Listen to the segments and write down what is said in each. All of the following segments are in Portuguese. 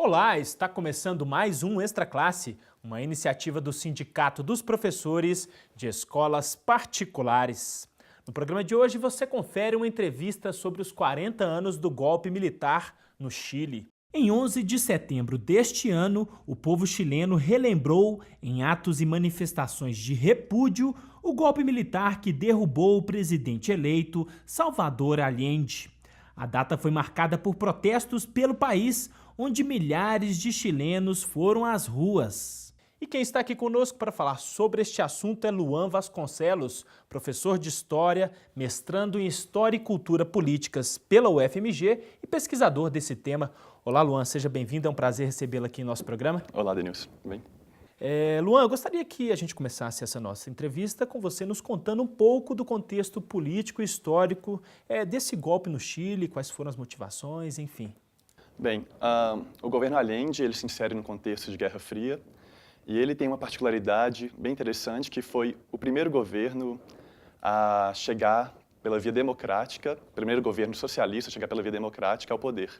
Olá, está começando mais um Extra Classe, uma iniciativa do Sindicato dos Professores de Escolas Particulares. No programa de hoje você confere uma entrevista sobre os 40 anos do golpe militar no Chile. Em 11 de setembro deste ano, o povo chileno relembrou, em atos e manifestações de repúdio, o golpe militar que derrubou o presidente eleito Salvador Allende. A data foi marcada por protestos pelo país, onde milhares de chilenos foram às ruas. E quem está aqui conosco para falar sobre este assunto é Luan Vasconcelos, professor de História, mestrando em História e Cultura Políticas pela UFMG e pesquisador desse tema. Olá, Luan, seja bem-vindo, é um prazer recebê-lo aqui em nosso programa. Olá, Denilson, tudo bem? Luan, eu gostaria que a gente começasse essa nossa entrevista com você nos contando um pouco do contexto político e histórico desse golpe no Chile, quais foram as motivações, enfim. Bem, o governo Allende ele se insere no contexto de Guerra Fria e ele tem uma particularidade bem interessante que foi o primeiro governo a chegar pela via democrática, primeiro governo socialista a chegar pela via democrática ao poder.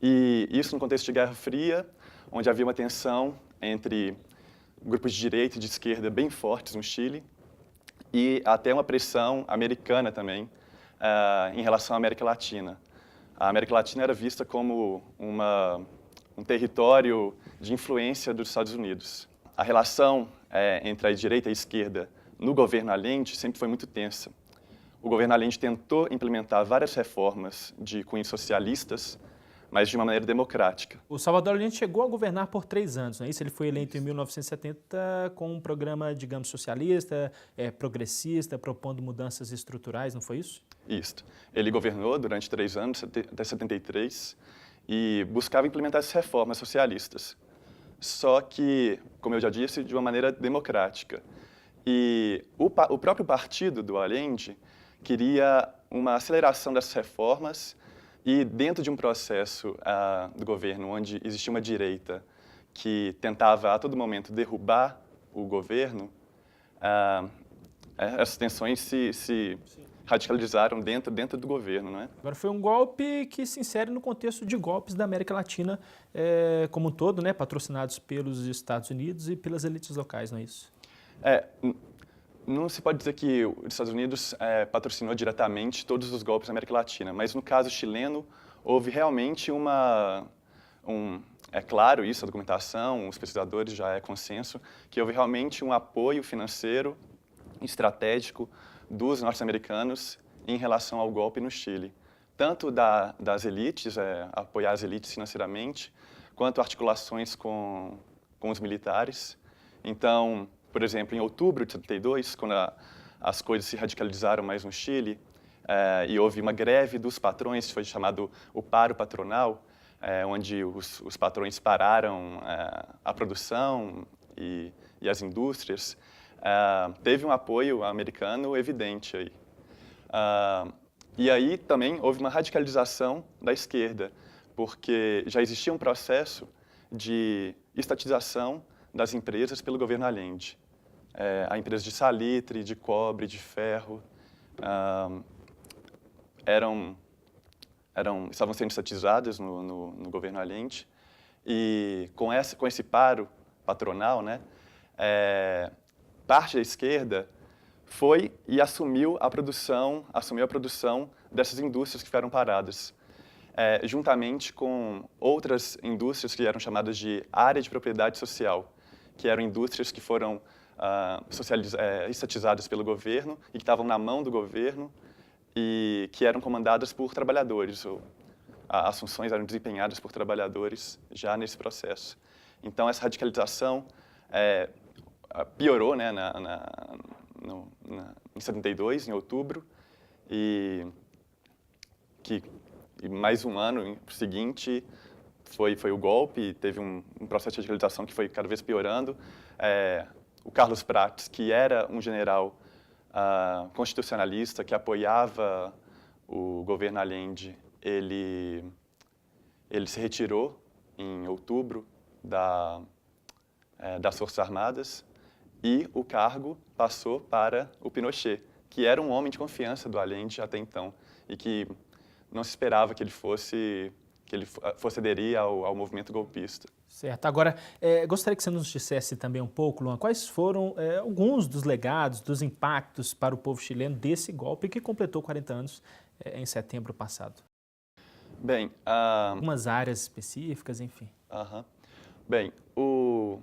E isso no contexto de Guerra Fria, onde havia uma tensão entre grupos de direita e de esquerda bem fortes no Chile e até uma pressão americana também em relação à América Latina. A América Latina era vista como um território de influência dos Estados Unidos. A relação entre a direita e a esquerda no governo Allende sempre foi muito tensa. O governo Allende tentou implementar várias reformas de cunho socialistas, mas de uma maneira democrática. O Salvador Allende chegou a governar por 3 anos, não é isso? Ele foi eleito em 1970 com um programa, digamos, socialista, progressista, propondo mudanças estruturais, não foi isso? Isso. Ele governou durante 3 anos, até 73, e buscava implementar essas reformas socialistas. Só que, como eu já disse, de uma maneira democrática. E o próprio partido do Allende queria uma aceleração dessas reformas e dentro de um processo do governo onde existia uma direita que tentava a todo momento derrubar o governo, essas tensões se radicalizaram dentro do governo, não é? Agora foi um golpe que se insere no contexto de golpes da América Latina como um todo, né, patrocinados pelos Estados Unidos e pelas elites locais, não é isso? Não se pode dizer que os Estados Unidos patrocinou diretamente todos os golpes da América Latina, mas no caso chileno houve realmente é claro isso, a documentação, os pesquisadores já é consenso, que houve realmente um apoio financeiro estratégico dos norte-americanos em relação ao golpe no Chile. Tanto das elites, apoiar as elites financeiramente, quanto articulações com os militares. Então, por exemplo, em outubro de 72, quando as coisas se radicalizaram mais no Chile, e houve uma greve dos patrões, que foi chamado o paro patronal, onde os patrões pararam a produção e as indústrias, teve um apoio americano evidente aí. E aí também houve uma radicalização da esquerda, porque já existia um processo de estatização das empresas pelo governo Allende. A empresa de salitre, de cobre, de ferro, estavam sendo estatizadas no governo Allende. E com esse paro patronal, né, parte da esquerda foi e assumiu a produção dessas indústrias que ficaram paradas, juntamente com outras indústrias que eram chamadas de área de propriedade social, que eram indústrias que foram estatizadas pelo governo e que estavam na mão do governo e que eram comandadas por trabalhadores, ou as funções eram desempenhadas por trabalhadores já nesse processo. Então, essa radicalização piorou, né, em 72, em outubro, e mais um ano seguinte foi o golpe, teve um processo de radicalização que foi cada vez piorando. O Carlos Prates, que era um general constitucionalista que apoiava o governo Allende, ele se retirou em outubro das Forças Armadas e o cargo passou para o Pinochet, que era um homem de confiança do Allende até então e que não se esperava que ele fosse ele fosse aderir ao movimento golpista. Certo. Agora, gostaria que você nos dissesse também um pouco, Luan, quais foram alguns dos legados, dos impactos para o povo chileno desse golpe que completou 40 anos em setembro passado? Bem, algumas áreas específicas, enfim. Bem, o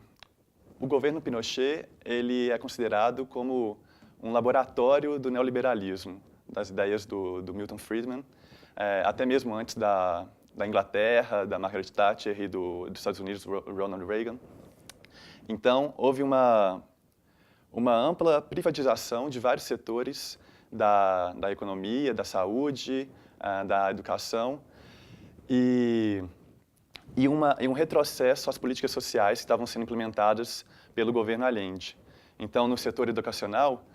governo Pinochet, ele é considerado como um laboratório do neoliberalismo, das ideias do Milton Friedman, até mesmo antes da Inglaterra, da Margaret Thatcher e dos Estados Unidos, Ronald Reagan. Então, houve uma ampla privatização de vários setores da economia, da saúde, da educação e um retrocesso às políticas sociais que estavam sendo implementadas pelo governo Allende. Então, no setor educacional,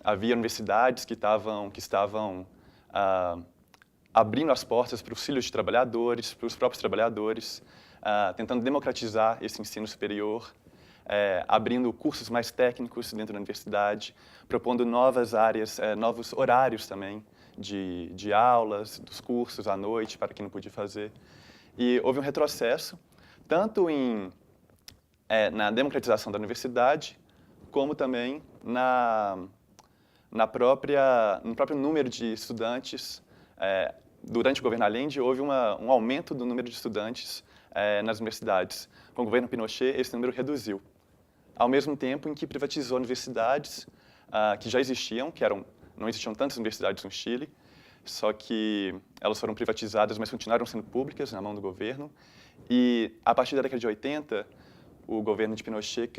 havia universidades que estavam abrindo as portas para os filhos de trabalhadores, para os próprios trabalhadores, tentando democratizar esse ensino superior, abrindo cursos mais técnicos dentro da universidade, propondo novas áreas, novos horários também de aulas, dos cursos à noite, para quem não podia fazer. E houve um retrocesso, tanto na democratização da universidade, como também no próprio número de estudantes. Durante o governo Allende, houve um aumento do número de estudantes nas universidades. Com o governo Pinochet, esse número reduziu. Ao mesmo tempo em que privatizou universidades que já existiam, não existiam tantas universidades no Chile, só que elas foram privatizadas, mas continuaram sendo públicas na mão do governo. E, a partir da década de 80, o governo de Pinochet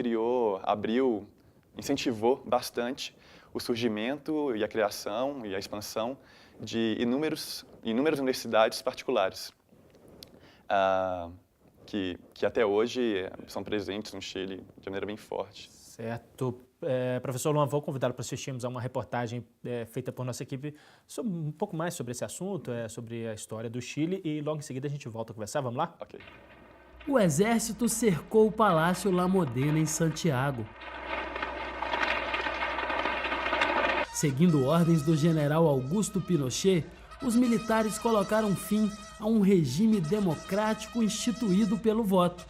incentivou bastante o surgimento e a criação e a expansão de inúmeras universidades particulares, que até hoje são presentes no Chile de maneira bem forte. Certo. Professor Luan, vou convidá-lo para assistirmos a uma reportagem feita por nossa equipe sobre um pouco mais sobre esse assunto, sobre a história do Chile, e logo em seguida a gente volta a conversar. Vamos lá? Ok. O exército cercou o Palácio La Modena em Santiago. Seguindo ordens do general Augusto Pinochet, os militares colocaram fim a um regime democrático instituído pelo voto.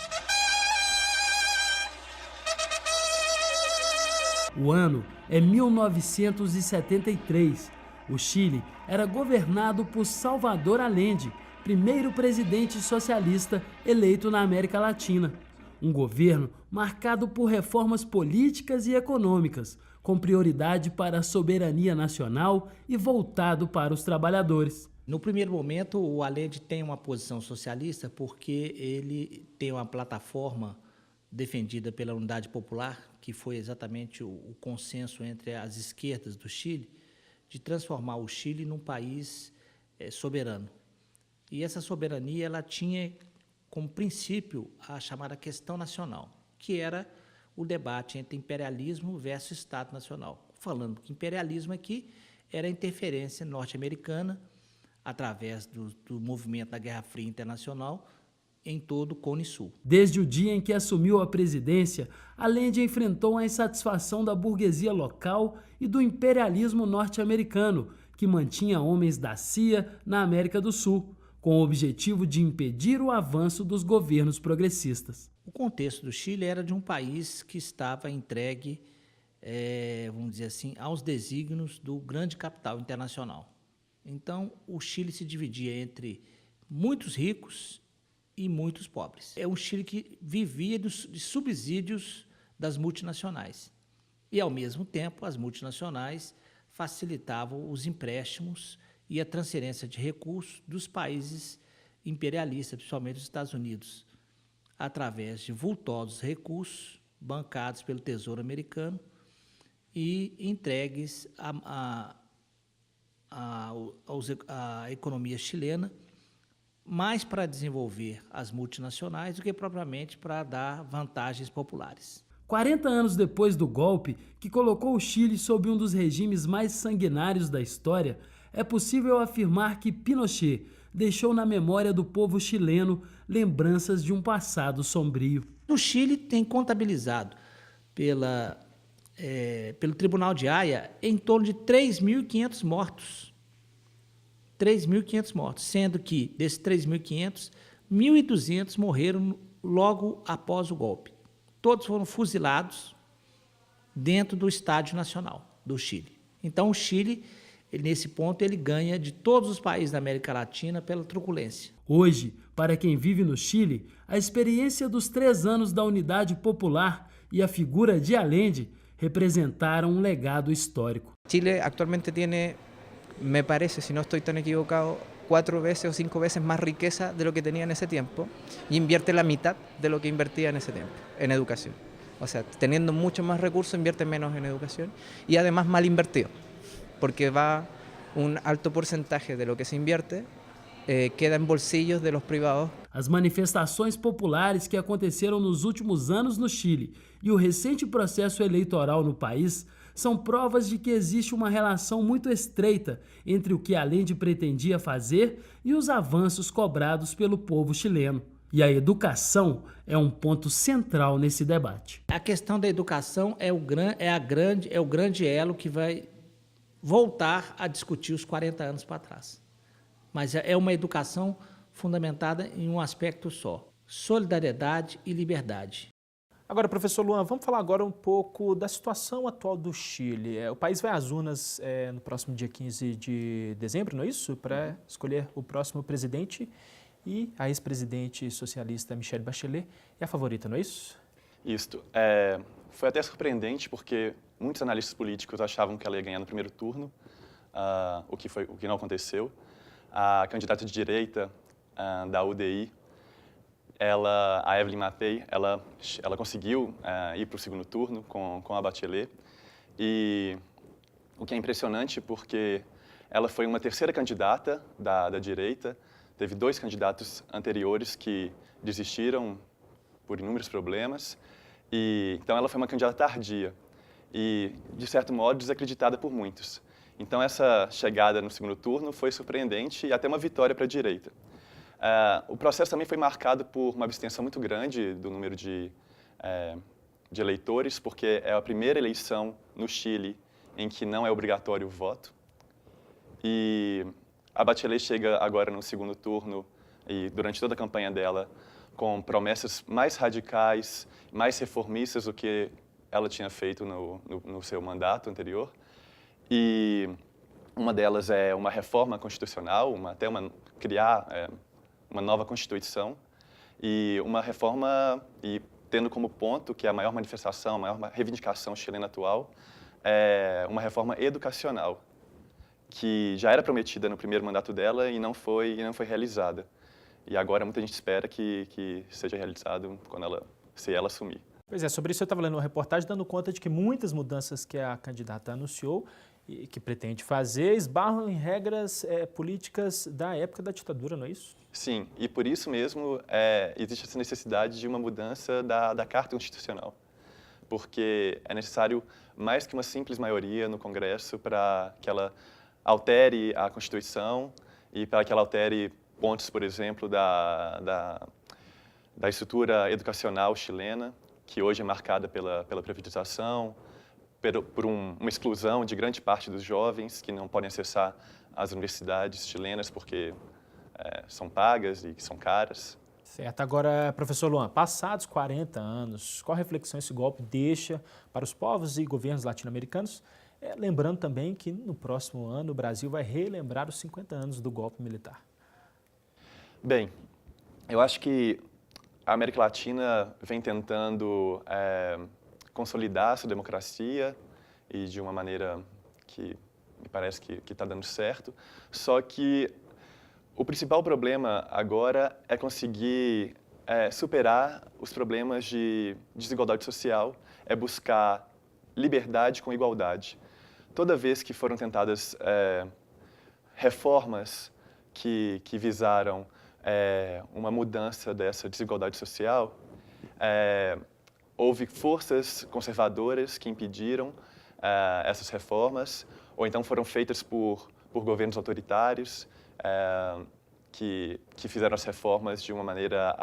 O ano é 1973. O Chile era governado por Salvador Allende, primeiro presidente socialista eleito na América Latina. Um governo marcado por reformas políticas e econômicas, com prioridade para a soberania nacional e voltado para os trabalhadores. No primeiro momento, o Allende tem uma posição socialista porque ele tem uma plataforma defendida pela Unidade Popular, que foi exatamente o consenso entre as esquerdas do Chile, de transformar o Chile num país soberano. E essa soberania ela tinha como princípio a chamada questão nacional, que era o debate entre imperialismo versus Estado Nacional. Falando que imperialismo aqui era a interferência norte-americana, através do movimento da Guerra Fria Internacional, em todo o Cone Sul. Desde o dia em que assumiu a presidência, Allende enfrentou a insatisfação da burguesia local e do imperialismo norte-americano, que mantinha homens da CIA na América do Sul, com o objetivo de impedir o avanço dos governos progressistas. O contexto do Chile era de um país que estava entregue, vamos dizer assim, aos desígnios do grande capital internacional. Então, o Chile se dividia entre muitos ricos e muitos pobres. É um Chile que vivia de subsídios das multinacionais. E, ao mesmo tempo, as multinacionais facilitavam os empréstimos e a transferência de recursos dos países imperialistas, principalmente os Estados Unidos, através de vultosos recursos bancados pelo Tesouro Americano e entregues à economia chilena, mais para desenvolver as multinacionais do que propriamente para dar vantagens populares. 40 anos depois do golpe, que colocou o Chile sob um dos regimes mais sanguinários da história, é possível afirmar que Pinochet deixou na memória do povo chileno lembranças de um passado sombrio. O Chile tem contabilizado pelo Tribunal de Haia em torno de 3.500 mortos 3.500 mortos, sendo que desses 3.500, 1.200 morreram logo após o golpe. Todos foram fuzilados dentro do Estádio Nacional do Chile. Então, o Chile, nesse ponto, ele ganha de todos os países da América Latina pela truculência. Hoje, para quem vive no Chile, a experiência dos 3 anos da Unidade Popular e a figura de Allende representaram um legado histórico. Chile actualmente tiene, me parece, si no estoy tan equivocado, 4 veces o 5 veces más riqueza de lo que tenía en ese tiempo y invierte la mitad de lo que invertía en ese tiempo, en educación. O sea, teniendo mucho más recursos, invierte menos en educación y además mal invertido, porque va un alto porcentaje de lo que se invierte queda em bolsillos de los privados. As manifestações populares que aconteceram nos últimos anos no Chile e o recente processo eleitoral no país são provas de que existe uma relação muito estreita entre o que Allende pretendia fazer e os avanços cobrados pelo povo chileno. E a educação é um ponto central nesse debate. A questão da educação é o grande elo que vai voltar a discutir os 40 anos para trás. Mas é uma educação fundamentada em um aspecto só: solidariedade e liberdade. Agora, professor Luan, vamos falar agora um pouco da situação atual do Chile. O país vai às urnas no próximo dia 15 de dezembro, não é isso? Para escolher o próximo presidente, e a ex-presidente socialista Michelle Bachelet é a favorita, não é isso? Isto. Foi até surpreendente, porque muitos analistas políticos achavam que ela ia ganhar no primeiro turno, o que não aconteceu. A candidata de direita da UDI, a Evelyn Matthei, ela conseguiu ir para o segundo turno com a Bachelet. E o que é impressionante, porque ela foi uma terceira candidata da direita. Teve 2 candidatos anteriores que desistiram por inúmeros problemas. Então, ela foi uma candidata tardia e, de certo modo, desacreditada por muitos. Então, essa chegada no segundo turno foi surpreendente e até uma vitória para a direita. O processo também foi marcado por uma abstenção muito grande do número de eleitores, porque é a primeira eleição no Chile em que não é obrigatório o voto. E a Bachelet chega agora no segundo turno e, durante toda a campanha dela, com promessas mais radicais, mais reformistas do que ela tinha feito no seu mandato anterior. E uma delas é uma reforma constitucional, criar uma nova Constituição, e uma reforma, e tendo como ponto que é a maior manifestação, a maior reivindicação chilena atual, é uma reforma educacional, que já era prometida no primeiro mandato dela e não foi realizada. E agora muita gente espera que seja realizado se ela assumir. Pois é, sobre isso eu estava lendo uma reportagem dando conta de que muitas mudanças que a candidata anunciou e que pretende fazer esbarram em regras políticas da época da ditadura, não é isso? Sim, e por isso mesmo existe essa necessidade de uma mudança da Carta Constitucional, porque é necessário mais que uma simples maioria no Congresso para que ela altere a Constituição e para que ela altere pontos, por exemplo, da estrutura educacional chilena, que hoje é marcada pela privatização, por uma exclusão de grande parte dos jovens que não podem acessar as universidades chilenas porque são pagas e são caras. Certo. Agora, professor Luan, passados 40 anos, qual reflexão esse golpe deixa para os povos e governos latino-americanos? Lembrando também que no próximo ano o Brasil vai relembrar os 50 anos do golpe militar. Bem, eu acho que a América Latina vem tentando consolidar a sua democracia e de uma maneira que me parece que está dando certo, só que o principal problema agora é conseguir superar os problemas de desigualdade social, é buscar liberdade com igualdade. Toda vez que foram tentadas reformas que visaram uma mudança dessa desigualdade social, houve forças conservadoras que impediram essas reformas, ou então foram feitas por governos autoritários que fizeram as reformas de uma maneira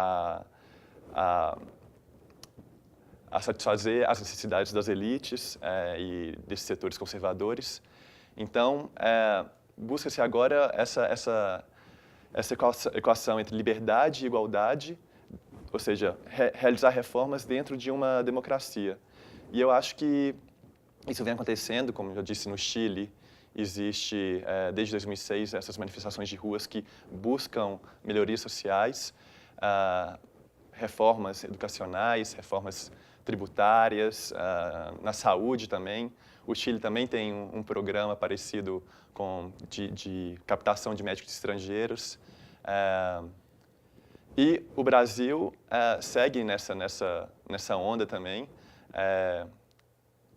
a satisfazer as necessidades das elites e desses setores conservadores. Então, busca-se agora essa equação entre liberdade e igualdade, ou seja, realizar reformas dentro de uma democracia. E eu acho que isso vem acontecendo, como eu disse, no Chile. Existe, desde 2006, essas manifestações de ruas que buscam melhorias sociais, reformas educacionais, reformas tributárias, na saúde também. O Chile também tem um programa parecido de captação de médicos estrangeiros. E o Brasil segue nessa onda também,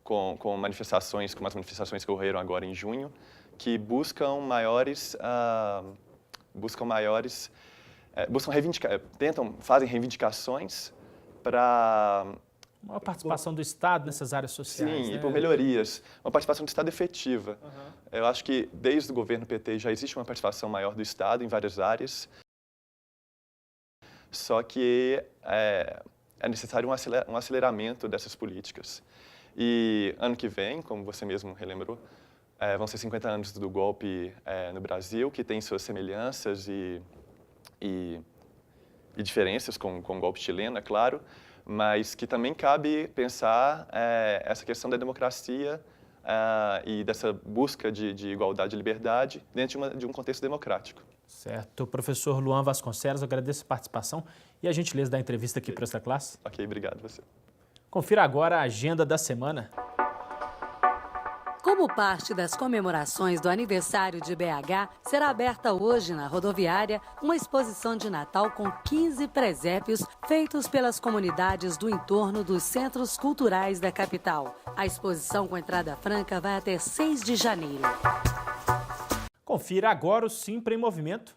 com manifestações, como as manifestações que ocorreram agora em junho, que fazem reivindicações para uma participação do Estado nessas áreas sociais. Sim, né? E por melhorias. Uma participação do Estado efetiva. Eu acho que desde o governo PT já existe uma participação maior do Estado em várias áreas, só que é necessário um aceleramento dessas políticas. E ano que vem, como você mesmo relembrou, vão ser 50 anos do golpe no Brasil, que tem suas semelhanças e diferenças com o golpe chileno, é claro, mas que também cabe pensar essa questão da democracia e dessa busca de igualdade e liberdade dentro de um contexto democrático. Certo. Professor Luan Vasconcelos, eu agradeço a participação e a gentileza da entrevista aqui para esta classe. Ok, obrigado você. Confira agora a agenda da semana. Como parte das comemorações do aniversário de BH, será aberta hoje na rodoviária uma exposição de Natal com 15 presépios feitos pelas comunidades do entorno dos centros culturais da capital. A exposição com entrada franca vai até 6 de janeiro. Confira agora o Simpra em Movimento.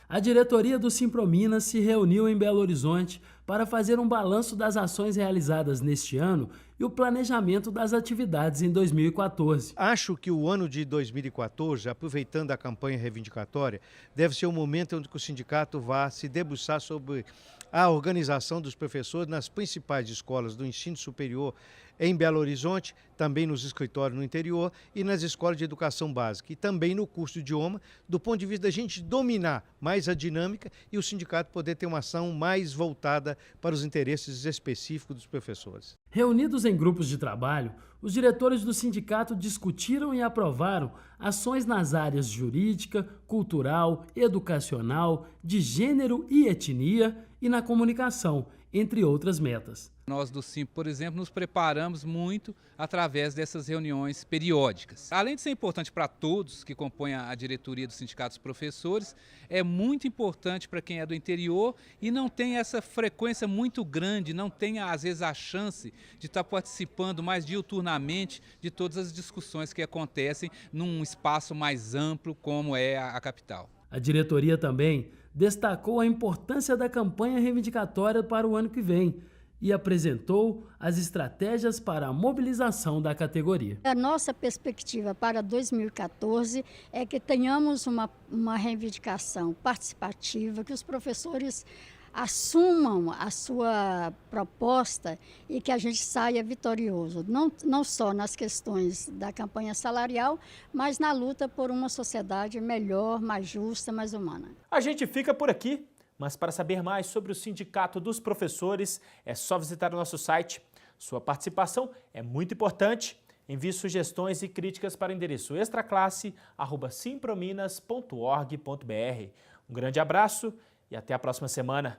A diretoria do Simprominas se reuniu em Belo Horizonte para fazer um balanço das ações realizadas neste ano e o planejamento das atividades em 2014. Acho que o ano de 2014, aproveitando a campanha reivindicatória, deve ser o momento onde o sindicato vá se debruçar sobre a organização dos professores nas principais escolas do ensino superior em Belo Horizonte, também nos escritórios no interior e nas escolas de educação básica e também no curso de idioma, do ponto de vista da gente dominar mais a dinâmica e o sindicato poder ter uma ação mais voltada para os interesses específicos dos professores. Reunidos em grupos de trabalho, os diretores do sindicato discutiram e aprovaram ações nas áreas jurídica, cultural, educacional, de gênero e etnia e na comunicação, entre outras metas. Nós do Simpro, por exemplo, nos preparamos muito através dessas reuniões periódicas. Além de ser importante para todos que compõem a diretoria dos sindicatos professores, é muito importante para quem é do interior e não tem essa frequência muito grande, não tem às vezes a chance de estar participando mais diuturnamente de todas as discussões que acontecem num espaço mais amplo como é a capital. A diretoria também destacou a importância da campanha reivindicatória para o ano que vem e apresentou as estratégias para a mobilização da categoria. A nossa perspectiva para 2014 é que tenhamos uma reivindicação participativa, que os professores assumam a sua proposta e que a gente saia vitorioso, não só nas questões da campanha salarial, mas na luta por uma sociedade melhor, mais justa, mais humana. A gente fica por aqui, mas para saber mais sobre o Sindicato dos Professores, é só visitar o nosso site. Sua participação é muito importante. Envie sugestões e críticas para o endereço extraclasse@simprominas.org.br. Um grande abraço e até a próxima semana.